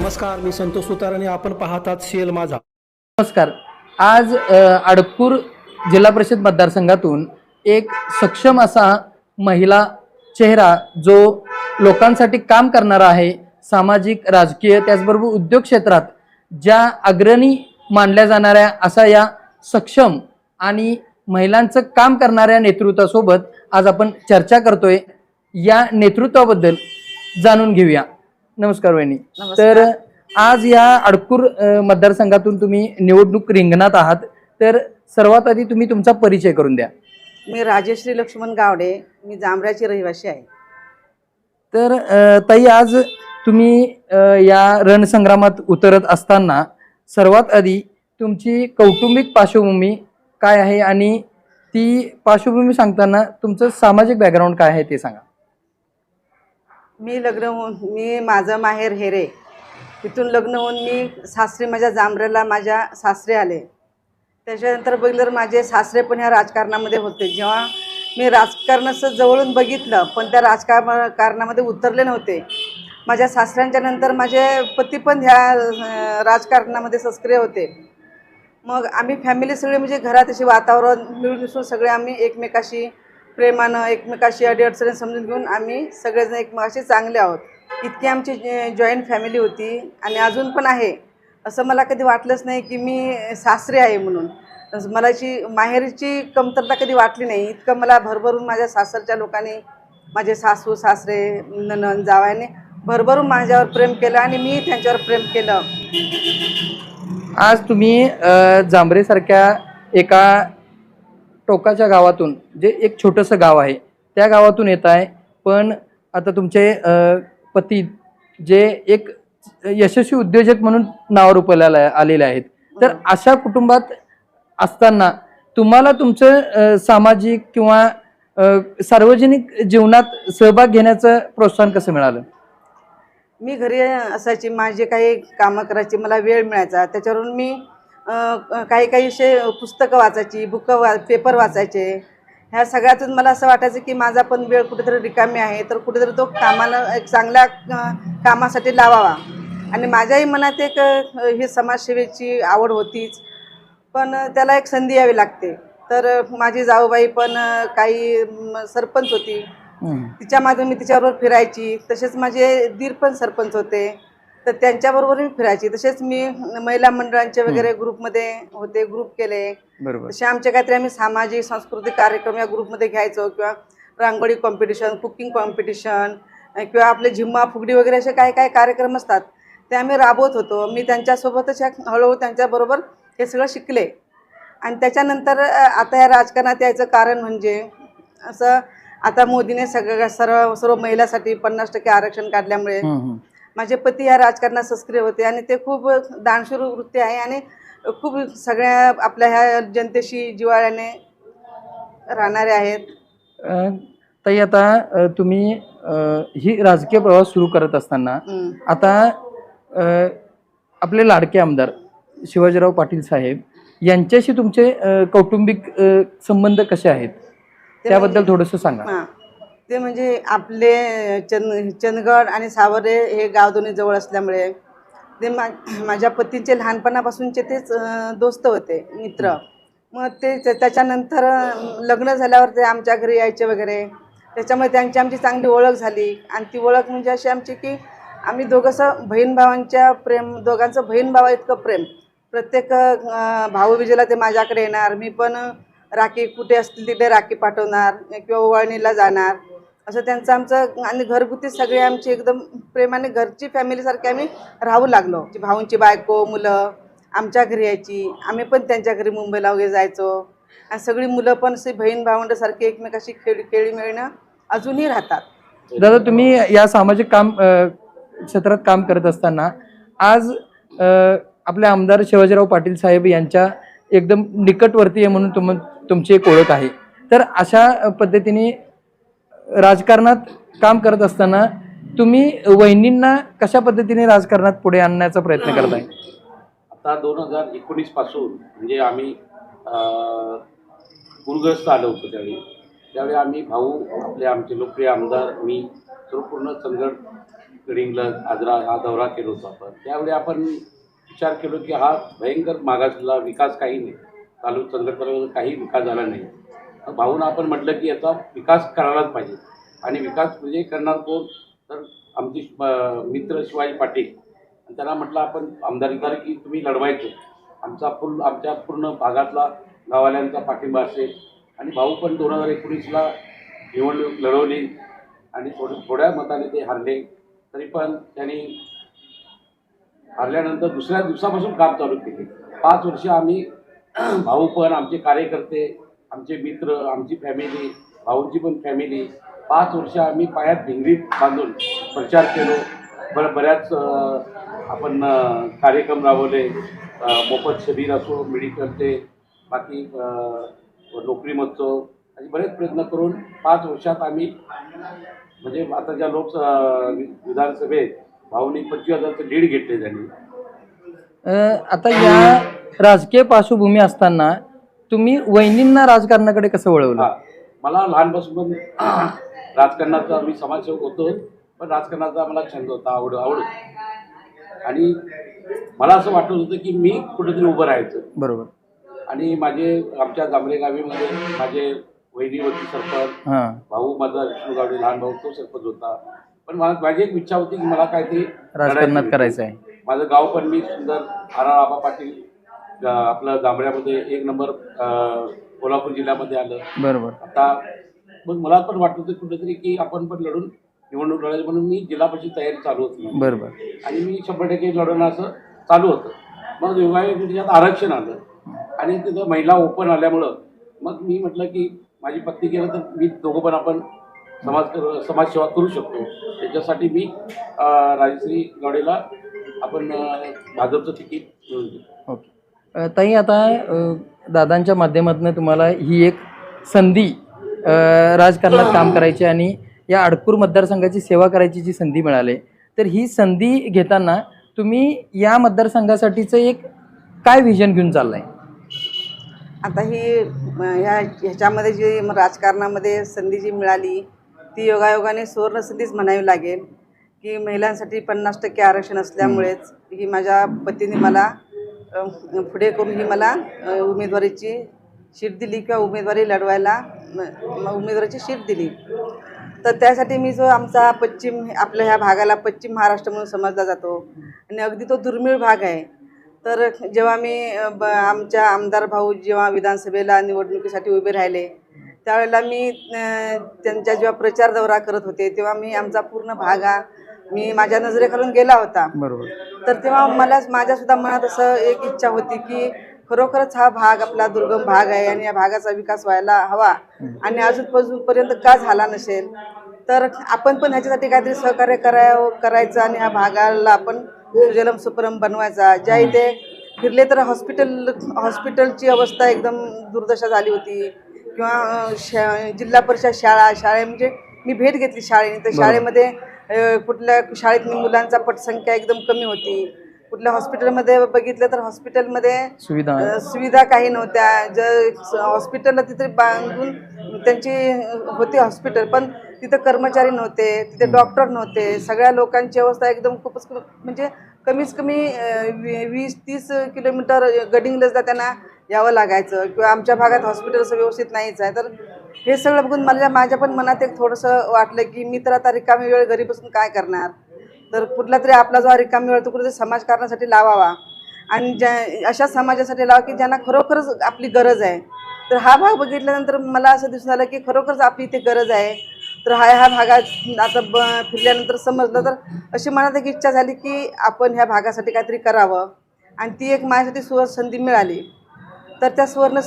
नमस्कार, मी संतोष सुतार आणि आपण पाहतात शेल माझा. नमस्कार. आज अडकपूर जिल्हा परिषद मतदारसंघातून एक सक्षम असा महिला चेहरा जो लोकांसाठी काम करणारा आहे, सामाजिक राजकीय त्याचबरोबर उद्योग क्षेत्रात ज्या अग्रणी मानल्या जाणाऱ्या असा या सक्षम आणि महिलांचं काम करणाऱ्या नेतृत्वासोबत आज आपण चर्चा करतोय. या नेतृत्वाबद्दल जाणून घेऊया. नमस्कार वहिनी. तर आज या अडकूर मतदारसंघातून तुम्ही निवडणूक रिंगणात आहात, तर सर्वात आधी तुम्ही तुमचा परिचय करून द्या. मी राजश्री लक्ष्मण गावडे, मी जांभऱ्याची रहिवासी आहे. तर ताई, आज तुम्ही या रणसंग्रामात उतरत असताना सर्वात आधी तुमची कौटुंबिक पार्श्वभूमी काय आहे आणि ती पार्श्वभूमी सांगताना तुमचं सामाजिक बॅकग्राऊंड काय आहे ते सांगा. मी माझं माहेर हेरे, तिथून लग्न होऊन मी सासरी माझ्या जांभऱ्याला माझ्या सासरे आले. त्याच्यानंतर बघितलं तर माझे सासरे पण ह्या राजकारणामध्ये होते. जेव्हा मी राजकारणाचं जवळून बघितलं पण त्या कारणामध्ये उतरले नव्हते. माझ्या सासऱ्यांच्या नंतर माझे पती पण ह्या राजकारणामध्ये सक्रिय होते. मग आम्ही फॅमिली सगळे म्हणजे घरात असे वातावरण मिळून मिसळून सगळे आम्ही एकमेकाशी प्रेमानं, एकमेकाशी अडीअडचणी समजून घेऊन आम्ही सगळेजण एकमेकाशी चांगले आहोत. इतकी आमची जॉईंट फॅमिली होती आणि अजून पण आहे. असं मला कधी वाटलंच नाही की मी सासरे आहे म्हणून. मला माहेरची कमतरता कधी वाटली नाही. इतकं मला भरभरून माझ्या सासरच्या लोकांनी, माझे सासू सासरे नणंद जावयाने भरभरून माझ्यावर प्रेम केलं आणि मी त्यांच्यावर प्रेम केलं. आज तुम्ही जांभरेसारख्या एका टोकाच्या गावातून, जे एक छोटंसं गाव आहे त्या गावातून येत आहे, पण आता तुमचे पती जे एक यशस्वी उद्योजक म्हणून नावारूपाला आलेले आहेत. तर अशा कुटुंबात असताना तुम्हाला तुमचं सामाजिक किंवा सार्वजनिक जीवनात सहभाग घेण्याचं प्रोत्साहन कसं मिळालं? मी घरी असायची, माझे काही कामं करायची, मला वेळ मिळायचा. त्याच्यावरून मी काही असे पुस्तकं वाचायची, पेपर वाचायचे. ह्या सगळ्यातून मला असं वाटायचं की माझा पण वेळ कुठेतरी रिकामी आहे, तर कुठेतरी तो कामाला एक चांगल्या कामासाठी लावावा. आणि माझ्याही मनात एक ही समाजसेवेची आवड होतीच, पण त्याला एक संधी यावी लागते. तर माझी जाऊबाई पण काही सरपंच होती, तिच्या मागे मी तिच्याबरोबर फिरायची. तसेच माझे दीर पण सरपंच होते, तर त्यांच्याबरोबर मी फिरायची. तसेच मी महिला मंडळांचे वगैरे ग्रुपमध्ये होते, ग्रुप केले. तसे आमचे काहीतरी आम्ही सामाजिक सांस्कृतिक कार्यक्रम या ग्रुपमध्ये घ्यायचो, किंवा रांगोळी कॉम्पिटिशन, कुकिंग कॉम्पिटिशन, किंवा आपले झिम्मा फुगडी वगैरे असे काय काय कार्यक्रम असतात ते आम्ही राबवत होतो. मी त्यांच्यासोबतच हळूहळू त्यांच्याबरोबर हे सगळं शिकले. आणि त्याच्यानंतर आता या राजकारणात यायचं कारण म्हणजे असं, आता मोदीने सर्व महिलांसाठी 50% आरक्षण काढल्यामुळे माझे पती ह्या राजकारणात सक्रिय होते आणि ते खूप दानशूर वृत्ती आहे आणि खूप सगळ्या आपल्या ह्या जनतेशी जिव्हाळ्याने राहणारे आहेत. ताई, आता तुम्ही ही राजकीय प्रवास सुरू करत असताना आता आपले लाडके आमदार शिवाजीराव पाटील साहेब यांच्याशी तुमचे कौटुंबिक संबंध कसे आहेत त्याबद्दल थोडंसं सांगा. हां, ते म्हणजे आपले चंदगड आणि सावर्डे हे गाव दोन्ही जवळ असल्यामुळे ते माझ्या पतीचे लहानपणापासूनचे तेच दोस्त होते, मित्र. मग ते त्याच्यानंतर लग्न झाल्यावर ते आमच्या घरी यायचे वगैरे. त्याच्यामुळे त्यांची आमची चांगली ओळख झाली. आणि ती ओळख म्हणजे अशी आमची की आम्ही दोघंसं बहीण भावांच्या प्रेम, दोघांचं बहीण भावा इतकं प्रेम. प्रत्येक भाऊबीजेला ते माझ्याकडे येणार, मी पण राखी कुठे असतील तिथे राखी पाठवणार किंवा ओवाळणीला जाणार. असं त्यांचं आमचं, आणि घरगुती सगळे आमची एकदम प्रेमाने घरची फॅमिलीसारखी आम्ही राहू लागलो. भाऊंची बायको, मुलं आमच्या घरी यायची, आम्ही पण त्यांच्या घरी मुंबईला वगैरे जायचो. आणि सगळी मुलं पण अशी बहीण भावंडासारखी एकमेकाशी खेळी मिळणं अजूनही राहतात. दादा, तुम्ही या सामाजिक काम क्षेत्रात काम करत असताना आज आपले आमदार शिवाजीराव पाटील साहेब यांच्या एकदम निकटवर्तीय म्हणून तुमची एक ओळख आहे. तर अशा पद्धतीने राजकारणात काम करत असताना तुम्ही वहिनींना कशा पद्धतीने राजकारणात पुढे आणण्याचा प्रयत्न करताय? आता 2019 पासून म्हणजे आम्ही पूरग्रस्त आलो होतो त्यावेळी आम्ही भाऊ, आमचे लोकप्रिय आमदार, मी सर्व पूर्ण चंदगड गडिंगला आजरा हा दौरा केला होता आपण. त्यावेळी आपण विचार केलो की हा भयंकर मागासला विकास काही नाही, चंदगड काही विकास झाला नाही. भाऊन आपण म्हटलं की याचा विकास करायलाच पाहिजे. आणि विकास म्हणजे करणार कोण, तर आमचे मित्र शिवाजी पाटील. आणि त्यांना म्हटलं आपण आमदार की तुम्ही लढवायचं, आमच्या पूर्ण भागातला गाववाल्यांचा पाठिंबा असेल. आणि भाऊ पण 2019ला निवडणूक लढवली आणि थोड्या मताने ते हारले. तरी पण त्यांनी हारल्यानंतर दुसऱ्या दिवसापासून काम चालू केले. 5 वर्ष आम्ही भाऊ पण, आमचे कार्यकर्ते, आमचे मित्र, आमची फॅमिली, भाऊंची पण फॅमिली, 5 वर्ष आम्ही पायात भिंगरी बांधून प्रचार केलो. बऱ्याच आपण कार्यक्रम राबवले, मोफत शिबिर असो, मेडिकलचे, बाकी नोकरी महोत्सव आणि बरेच प्रयत्न करून 5 वर्षात आम्ही म्हणजे आता ज्या विधानसभेत भाऊनी 25,000चं लीड घेतले त्यांनी. आता या राजकीय पार्श्वभूमी असताना तुम्ही वहिनींना राजकारणाकडे कसं वळवलं? मला लहानपासून पण राजकारणाचा मी समाजसेवक होतो, पण राजकारणाचा मला छंद होता, आवड. आणि मला असं वाटत होतं की मी कुठेतरी उभं राहायचं. बरोबर. आणि आमच्या जांभरे गावीमध्ये माझे वहिनीवरती सरपंच, भाऊ माझा विष्णू गावडे लहान भाऊ तो सरपंच होता. पण माझी एक इच्छा होती की मला काहीतरी राजकारणात करायचं आहे. माझं गाव पण मी सुंदर आबा पाटील आपलं जांभऱ्यामध्ये 1 नंबर कोल्हापूर जिल्ह्यामध्ये आलं. बरोबर. आता मग मला पण वाटत होतं कुठेतरी की आपण पण लढून निवडणूक लढायची, म्हणून मी जिल्हा परिषद तयारी चालू होती. बरोबर. आणि मी 100% लढवणं असं चालू होतं. मग त्याच्यात आरक्षण आलं आणि तिथं महिला ओपन आल्यामुळं मग मी म्हटलं की माझी पत्नी केलं तर मी दोघं पण आपण समाजसेवा करू शकतो. त्याच्यासाठी मी राजश्री गावडेला आपण भाजपचं तिकीट मिळवून दिलं. ओके. ताई, आता दादांच्या माध्यमातून तुम्हाला ही एक संधी राजकारणात काम करायची आणि या अडकूर मतदारसंघाची सेवा करायची जी संधी मिळाली, तर ही संधी घेताना तुम्ही या मतदारसंघासाठीचं एक काय व्हिजन घेऊन चाललाय? आता ह्याच्यामध्ये जी राजकारणामध्ये संधी जी मिळाली ती योगायोगाने सुवर्ण संधीच म्हणावी लागेल. की महिलांसाठी 50% आरक्षण असल्यामुळेच ही माझ्या पतीने मला पुढे करून ही मला उमेदवारीची शीट दिली किंवा उमेदवारी लढवायला उमेदवारीची शीट दिली. तर त्यासाठी मी जो आमचा आपल्या ह्या भागाला पश्चिम महाराष्ट्र म्हणून समजला जातो आणि अगदी तो दुर्मिळ भाग आहे. तर जेव्हा मी आमच्या आमदार भाऊ जेव्हा विधानसभेला निवडणुकीसाठी उभे राहिले त्यावेळेला मी त्यांच्या जेव्हा प्रचार दौरा करत होते तेव्हा मी आमचा पूर्ण भाग मी माझ्या नजरेखालून गेला होता. बरोबर. तर तेव्हा माझ्यासुद्धा मनात असं एक इच्छा होती की खरोखरच हा भाग आपला दुर्गम भाग आहे आणि या भागाचा विकास व्हायला हवा आणि अजूनपर्यंत का झाला नसेल, तर आपण पण ह्याच्यासाठी काहीतरी सहकार्य करायचं आणि ह्या भागाला आपण सुजलम सुफलम बनवायचा. ज्या इथे फिरले तर हॉस्पिटलची अवस्था एकदम दुर्दशा झाली होती किंवा जिल्हा परिषद शाळे म्हणजे मी भेट घेतली शाळेने, तर शाळेमध्ये कुठल्या शाळेत मुलांचा पटसंख्या एकदम कमी होती. कुठल्या हॉस्पिटलमध्ये बघितलं तर हॉस्पिटलमध्ये सुविधा काही नव्हत्या. हॉस्पिटलला तिथे बांधून त्यांची होती हॉस्पिटल, पण तिथं कर्मचारी नव्हते, तिथे डॉक्टर नव्हते. सगळ्या लोकांची अवस्था एकदम खूपच म्हणजे कमीच कमी 20-30 किलोमीटर गडिंग्लजला त्यांना यावं लागायचं किंवा आमच्या भागात हॉस्पिटलचं व्यवस्थित नाहीच आहे. तर हे सगळं बघून माझ्या पण मनात एक थोडंसं वाटलं की मी तर आता रिकामी वेळ घरी बसून काय करणार, तर कुठला तरी आपला जो रिकामी वेळ तो कुठेतरी समाजकारणासाठी लावावा आणि अशा समाजासाठी लावा की ज्यांना खरोखरच आपली गरज आहे. तर हा भाग बघितल्यानंतर मला असं दिसून आलं की खरोखरच आपली इथे गरज आहे. तर ह्या भागात आता फिरल्यानंतर समजलं, तर अशी मनात एक इच्छा झाली की आपण ह्या भागासाठी काहीतरी करावं आणि ती एक माझ्यासाठी सुवर्ण संधी मिळाली. तर त्या सुवर्ण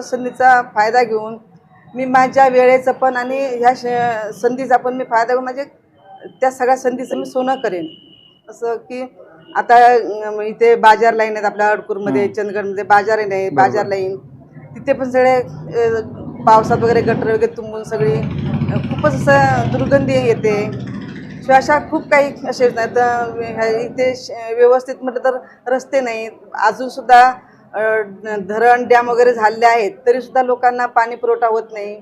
संधीचा फायदा घेऊन मी माझ्या वेळेचं पण आणि ह्या संधीचा पण मी फायदा घेऊन म्हणजे त्या सगळ्या संधीचं मी सोनं करेन. असं की आता इथे बाजार लाईन आहेत आपल्या अडकूरमध्ये, चंदगडमध्ये बाजार आहे, बाजार लाईन तिथे पण सगळे पावसात वगैरे गटर वगैरे तुंबून सगळी खूपच असं दुर्गंधी येते. शिवाय अशा खूप काही असे इथे व्यवस्थित म्हटलं तर रस्ते नाहीत. अजूनसुद्धा धरण डॅम वगैरे झालेले आहेत तरीसुद्धा लोकांना पाणी पुरवठा होत नाही.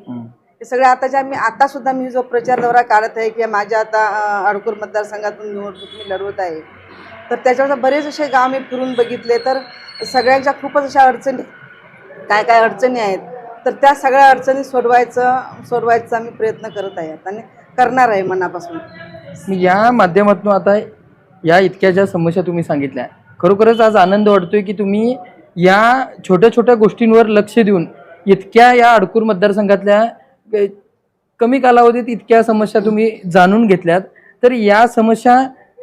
हे सगळे आता सुद्धा मी जो प्रचार दौरा काढत आहे की माझ्या आता अडकूर मतदारसंघातून निवडणूक मी लढवत आहे, तर त्याच्यावर बरेच असे गाव मी फिरून बघितले, तर सगळ्यांच्या खूपच अशा अडचणी काय अडचणी आहेत, तर त्या सगळ्या अडचणी सोडवायचा मी प्रयत्न करत आहे आणि करणार आहे मनापासून. मी या माध्यमातून आता या इतक्या ज्या समस्या तुम्ही सांगितल्या, खरोखरच आज आनंद वाटतोय की तुम्ही या छोट्या छोट्या गोष्टींवर लक्ष देऊन इतक्या या अडकूर मतदारसंघातल्या कमी कालावधीत इतक्या समस्या तुम्ही जाणून घेतल्यात. तर या समस्या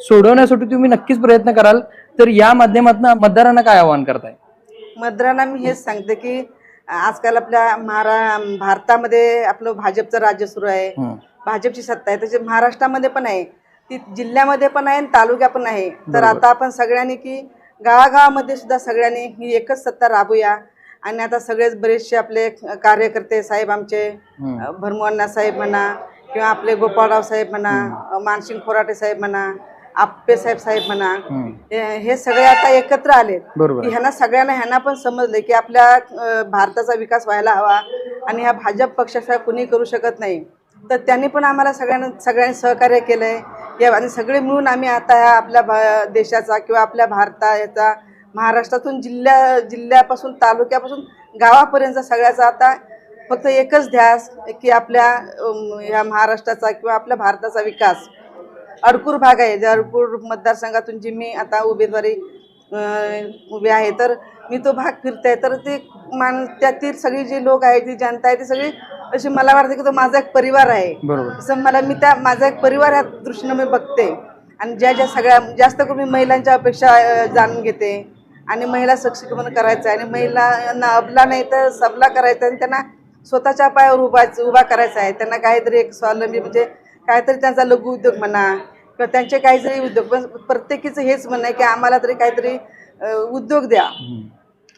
सोडवण्यासाठी तुम्ही नक्कीच प्रयत्न कराल. तर या माध्यमातून मतदारांना काय आवाहन करताय? मतदारांना मी हेच सांगते की आजकाल आपल्या भारतामध्ये आपलं भाजपचं राज्य सुरू आहे, भाजपची सत्ता आहे, त्याचे महाराष्ट्रामध्ये पण आहे, ती जिल्ह्यामध्ये पण आहे आणि तालुक्या पण आहे. तर आता आपण सगळ्यांनी की गावागावामध्ये सुद्धा सगळ्यांनी ही एकच सत्ता राबूया. आणि आता सगळेच बरेचसे आपले कार्यकर्ते साहेब आमचे भरमू साहेब म्हणा किंवा आपले गोपाळराव साहेब म्हणा, मानसिंग खोराटे साहेब म्हणा, आप्पे साहेब म्हणा, हे सगळे आता एकत्र आलेत की ह्यांना पण समजले की आपल्या भारताचा विकास व्हायला हवा आणि ह्या भाजप पक्षाशिवाय कुणी करू शकत नाही. तर त्यांनी पण आम्हाला सगळ्यांनी सहकार्य केलं आहे आणि सगळे मिळून आम्ही आता ह्या आपल्या देशाचा किंवा आपल्या भारताचा महाराष्ट्रातून जिल्ह्यापासून तालुक्यापासून गावापर्यंत सगळ्याचा आता फक्त एकच ध्यास की आपल्या ह्या महाराष्ट्राचा किंवा आपल्या भारताचा विकास. अडकूर भाग आहे, ज्या अडकूर मतदारसंघातून जी मी आता उभी आहे, तर मी तो भाग फिरते, तर ते त्यातील सगळी जी लोक आहेत, जी जनता आहे, ती सगळी अशी मला वाटतं की तो माझा एक परिवार आहे. असं मी माझा एक परिवार ह्या दृष्टीनं मी बघते. आणि ज्या सगळ्या जास्त करून मी महिलांच्या अपेक्षा जाणून घेते आणि महिला सक्षमीकरण करायचं आहे आणि महिलांना अबला नाही तर सबला करायचं आहे आणि त्यांना स्वतःच्या पायावर उभा करायचा आहे. त्यांना काहीतरी एक स्वावलंबी म्हणजे काहीतरी त्यांचा लघु उद्योग म्हणा किंवा त्यांचे काहीतरी उद्योग, पण प्रत्येकीचं हेच म्हणणं आहे की आम्हाला तरी काहीतरी उद्योग द्या,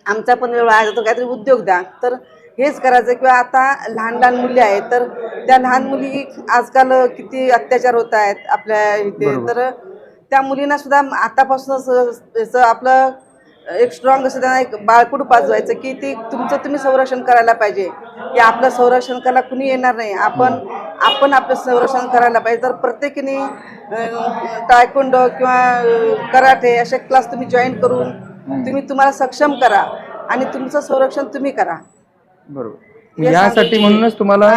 आमचा पण वेळ आहे तर काहीतरी उद्योग द्या. तर हेच करायचं. किंवा आता लहान मुली आहेत, तर त्या लहान मुली आजकाल किती अत्याचार होत आहेत आपल्या इथे, तर त्या मुलींना सुद्धा आतापासूनच आपलं एक स्ट्रॉंग असं त्यांना एक बाळकूड पाजवायचं की ती तुम्ही संरक्षण करायला पाहिजे, की आपलं संरक्षण करायला कुणी येणार नाही, आपण आपलं संरक्षण करायला पाहिजे. तर प्रत्येकीने टायकोंडो किंवा कराटे असे क्लास तुम्ही जॉईन करून तुम्हाला सक्षम करा आणि तुमचं संरक्षण तुम्ही करा. बरोबर. यासाठी म्हणूनच तुम्हाला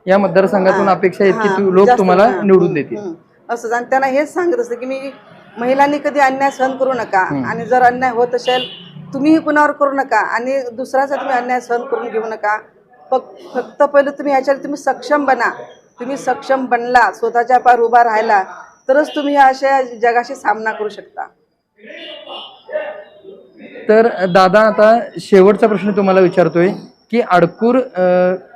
या मतदारसंघातून अपेक्षा आहेत की लोक तुम्हाला निवडून देतील असं. आणि त्यांना हेच सांगत असतं की मी महिलांनी कधी अन्याय सहन करू नका आणि जर अन्याय होत असेल तुम्हीही कुणावर करू नका आणि दुसऱ्याचा तुम्ही अन्याय सहन करून घेऊ नका. फक्त पहिलं तुम्ही ह्याच्यावर तुम्ही सक्षम बना. तुम्ही सक्षम बनला, स्वतःच्या पायावर उभा राहिला, तरच तुम्ही अशा जगाशी सामना करू शकता. तर दादा, आता शेवटचा प्रश्न तुम्हाला विचारतोय की अडकूर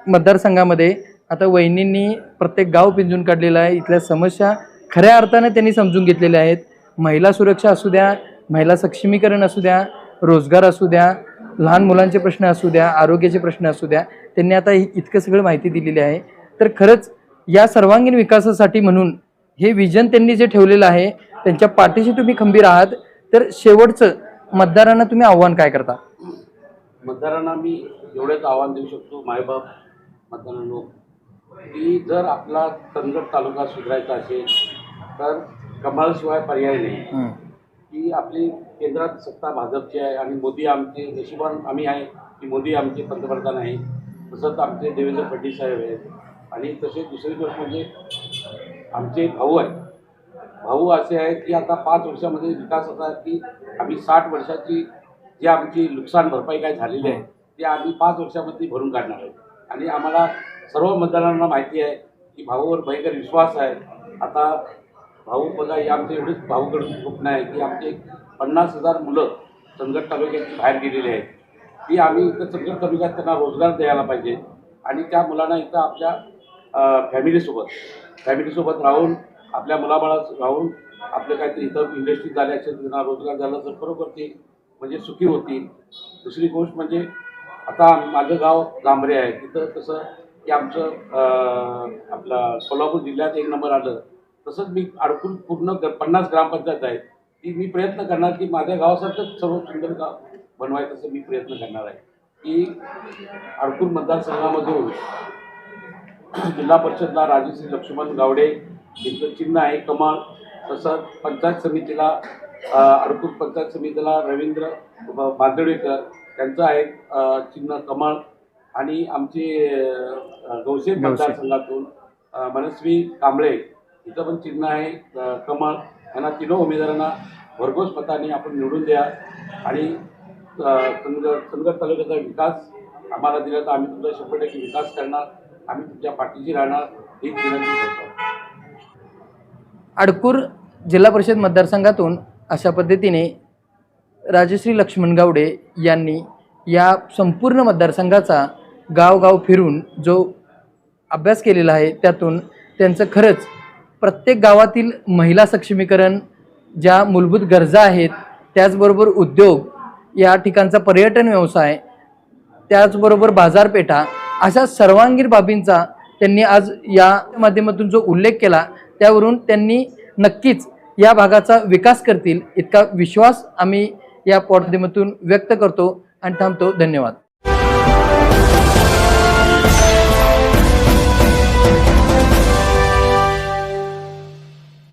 मतदारसंघामध्ये आता वहिनींनी प्रत्येक गाव पिंजून काढलेलं आहे, इथल्या समस्या खऱ्या अर्थाने त्यांनी समजून घेतलेल्या आहेत. महिला सुरक्षा असू द्या, महिला सक्षमीकरण असू द्या, रोजगार असू द्या, लहान मुलांचे प्रश्न असू द्या, आरोग्याचे प्रश्न असू द्या, त्यांनी आता इतकं सगळं माहिती दिलेली आहे. तर खरंच या सर्वांगीण विकासासाठी म्हणून हे विजन त्यांनी जे ठेवलेलं आहे, त्यांच्या पाठीशी तुम्ही खंबीर आहात. तर शेवटचं मतदारांना तुम्ही आव्हान काय करता? मतदारांना मी एवढंच आव्हान देऊ शकतो, मायबाप मतदारांनो, की जर आपला चंदगड तालुका सुधारायचा असेल तर कमळशिवाय पर्याय नाही. की आपली केंद्रात सत्ता भाजपची आहे आणि मोदी आमचे नशिबान आम्ही आहे की मोदी आमचे पंतप्रधान आहे, तसंच आमचे देवेंद्र फडणवीस साहेब आहेत. आणि तसे दुसरी गोष्ट म्हणजे आमचे भाऊ आहेत. भाऊ असे आहेत की आता 5 वर्षामध्ये विकास असा आहे की आम्ही 60 वर्षाची जी आमची नुकसान भरपाई काय झालेली आहे ते आम्ही 5 वर्षामध्ये भरून काढणार आहे. आणि आम्हाला सर्व मतदारांना माहिती आहे की भाऊवर भयंकर विश्वास आहे. आता भाऊ बघा, हे आमचे एवढेच भाऊकडून स्वप्न आहे की आमचे 50,000 मुलं चंदगड तालुक्याची बाहेर गेलेली आहेत, ती आम्ही इथं चंदगड तालुक्यात त्यांना रोजगार द्यायला पाहिजे. आणि त्या मुलांना इथं आपल्या फॅमिलीसोबत राहून, आपल्या मुलाबाळात राहून आपलं काहीतरी इथं इंडस्ट्री झाली असेल, त्यांना रोजगार झाला तर खरोखर ते म्हणजे सुखी होतील. दुसरी गोष्ट म्हणजे आता माझं गाव जांभरे आहे, तिथं कसं की आमचं आपला सोलापूर जिल्ह्यात 1 नंबर आलं, तसंच मी अडकून पूर्ण 50 ग्रामपंचायत आहे ती मी प्रयत्न करणार की माझ्या गावासारखंच सर्व सुंदर गाव बनवायचं, असं मी प्रयत्न करणार आहे. की अडकून मतदारसंघामधून जिल्हा परिषदला राजश्री लक्ष्मण गावडे यांचं चिन्ह आहे कमळ. तसंच पंचायत समितीला अडपूर पंचायत समितीला रवींद्र बांदडेकर त्यांचं आहे चिन्ह कमळ. आणि आमचे गौसे मतदारसंघातून मनस्वी कांबळे हिचं पण चिन्ह आहे कमळ. यांना तिन्ही उमेदवारांना भरघोस मताने आपण निवडून द्या आणि चंदगड तालुक्याचा विकास आम्हाला दिला तर आम्ही तुमचा 100% विकास करणार, आम्ही तुमच्या पाठीशी राहणार ही विनंती करतो. अडकूर जिल्हा परिषद मतदारसंघातून अशा पद्धतीने राजश्री लक्ष्मण गावडे यांनी या संपूर्ण मतदारसंघाचा गावगाव फिरून जो अभ्यास केलेला आहे त्यातून त्यांचं खरंच प्रत्येक गावातील महिला सक्षमीकरण, ज्या मूलभूत गरजा आहेत, त्याचबरोबर उद्योग, या ठिकाणचा पर्यटन व्यवसाय, त्याचबरोबर बाजारपेठा, अशा सर्वांगीण बाबींचा त्यांनी आज या माध्यमातून जो उल्लेख केला त्यावरून त्यांनी नक्कीच या भागाचा विकास करतील इतका विश्वास आम्ही या माध्यमातून व्यक्त करतो आणि थांबतो. धन्यवाद.